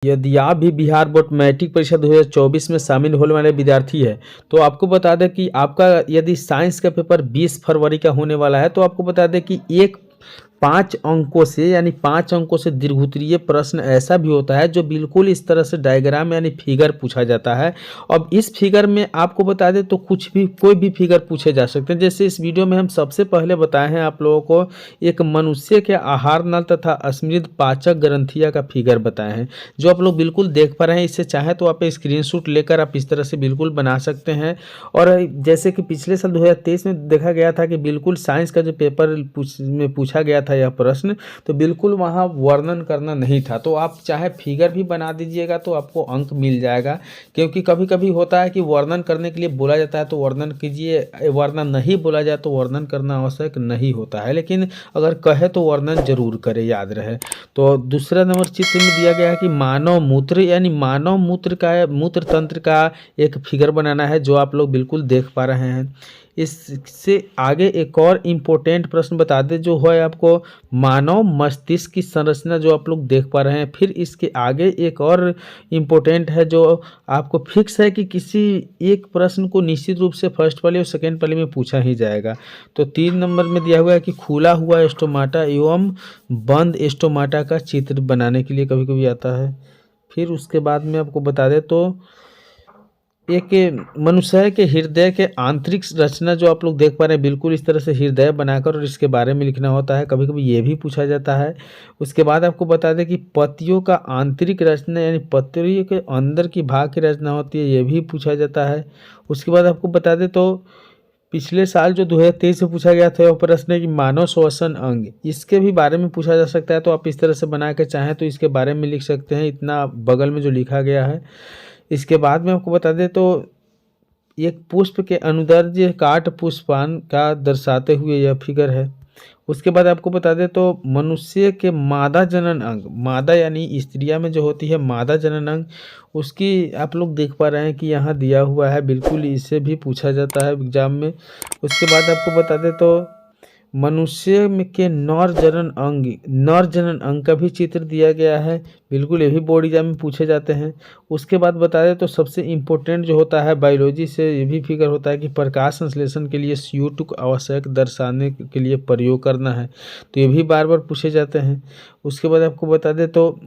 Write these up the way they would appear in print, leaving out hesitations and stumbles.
यदि आप भी बिहार बोर्ड मैट्रिक परीक्षा 2024 में शामिल होने वाले विद्यार्थी है तो आपको बता दें कि आपका यदि साइंस का पेपर 20 फरवरी का होने वाला है तो आपको बता दें कि एक 5 अंकों से यानी 5 अंकों से दीर्घोत्तरीय प्रश्न ऐसा भी होता है जो बिल्कुल इस तरह से डायग्राम यानी फिगर पूछा जाता है। अब इस फिगर में आपको बता दें तो कुछ भी कोई भी फिगर पूछे जा सकते हैं। जैसे इस वीडियो में हम सबसे पहले बताए हैं आप लोगों को एक मनुष्य के आहार नल तथा समृद्ध पाचक ग्रंथिया का फिगर बताए हैं जो आप लोग बिल्कुल देख पा रहे हैं। इससे चाहे तो आप स्क्रीनशॉट लेकर आप इस तरह से बिल्कुल बना सकते हैं। और जैसे कि पिछले साल 2023 में देखा गया था कि बिल्कुल साइंस का जो पेपर में पूछा गया था यह प्रश्न, तो बिल्कुल वहाँ वर्णन करना नहीं था। तो आप चाहे फिगर भी बना दीजिएगा तो आपको अंक मिल जाएगा, क्योंकि कभी कभी होता है कि वर्णन करने के लिए बोला जाता है तो वर्णन कीजिए, वर्णन नहीं बोला जाए तो वर्णन करना आवश्यक नहीं होता है, लेकिन अगर कहे तो वर्णन जरूर करे, याद रहे। तो दूसरा नंबर चित्र में दिया गया है कि मानव मूत्र यानी मानव मूत्र का मूत्र तंत्र का एक फिगर बनाना है जो आप लोग बिल्कुल देख पा रहे हैं। इससे आगे एक और इम्पोर्टेंट प्रश्न बता दें जो है आपको मानव मस्तिष्क की संरचना जो आप लोग देख पा रहे हैं। फिर इसके आगे एक और इम्पोर्टेंट है जो आपको फिक्स है कि किसी एक प्रश्न को निश्चित रूप से फर्स्ट वाले और सेकेंड वाले में पूछा ही जाएगा। तो 3 नंबर में दिया हुआ है कि खुला हुआ स्टोमाटा एवं बंद स्टोमाटा का चित्र बनाने के लिए कभी कभी आता है। फिर उसके बाद में आपको बता दें तो एक मनुष्य के हृदय के आंतरिक रचना जो आप लोग देख पा रहे हैं बिल्कुल इस तरह से हृदय बनाकर और इसके बारे में लिखना होता है, कभी कभी ये भी पूछा जाता है। उसके बाद आपको बता दें कि पत्तियों का आंतरिक रचना यानी पत्तियों के अंदर की भाग की रचना होती है, ये भी पूछा जाता है। उसके बाद आपको बता दें तो पिछले साल जो 2023 में पूछा गया था वह प्रश्न है कि मानव श्वसन अंग, इसके भी बारे में पूछा जा सकता है। तो आप इस तरह से बना के चाहें तो इसके बारे में लिख सकते हैं, इतना बगल में जो लिखा गया है। इसके बाद में आपको बता दें तो एक पुष्प के अनुदैर्ध्य काट पुष्पान का दर्शाते हुए यह फिगर है। उसके बाद आपको बता दें तो मनुष्य के मादा जनन अंग, मादा यानी स्त्रियां में जो होती है मादा जनन अंग, उसकी आप लोग देख पा रहे हैं कि यहाँ दिया हुआ है, बिल्कुल इससे भी पूछा जाता है एग्जाम में। उसके बाद आपको बता दें तो मनुष्य में के नर जनन अंग का भी चित्र दिया गया है, बिल्कुल ये भी बोर्ड एग्जाम में पूछे जाते हैं। उसके बाद बता दें तो सबसे इम्पोर्टेंट जो होता है बायोलॉजी से ये भी फिगर होता है कि प्रकाश संश्लेषण के लिए CO2 को आवश्यक दर्शाने के लिए प्रयोग करना है, तो ये भी बार बार पूछे जाते हैं। उसके बाद आपको बता दें तो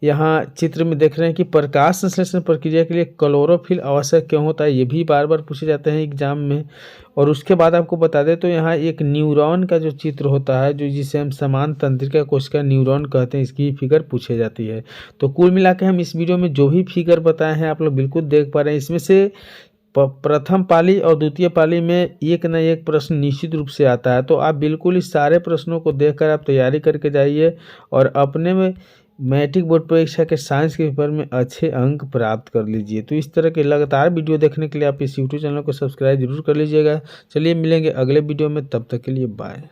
यहाँ चित्र में देख रहे हैं कि प्रकाश संश्लेषण प्रक्रिया के लिए क्लोरोफिल आवश्यक क्यों होता है, ये भी बार बार पूछे जाते हैं एग्जाम में। और उसके बाद आपको बता दें तो यहाँ एक न्यूरॉन का जो चित्र होता है जो जिसे हम समान तंत्रिका कोशिका न्यूरॉन कहते हैं, इसकी फिगर पूछे जाती है। तो कुल मिला के हम इस वीडियो में जो भी फिगर बताए हैं आप लोग बिल्कुल देख पा रहे हैं, इसमें से प्रथम पाली और द्वितीय पाली में एक न एक प्रश्न निश्चित रूप से आता है। तो आप बिल्कुल इस सारे प्रश्नों को देखकर आप तैयारी करके जाइए और अपने में मैट्रिक बोर्ड परीक्षा के साइंस के पेपर में अच्छे अंक प्राप्त कर लीजिए। तो इस तरह के लगातार वीडियो देखने के लिए आप इस यूट्यूब चैनल को सब्सक्राइब जरूर कर लीजिएगा। चलिए मिलेंगे अगले वीडियो में, तब तक के लिए बाय।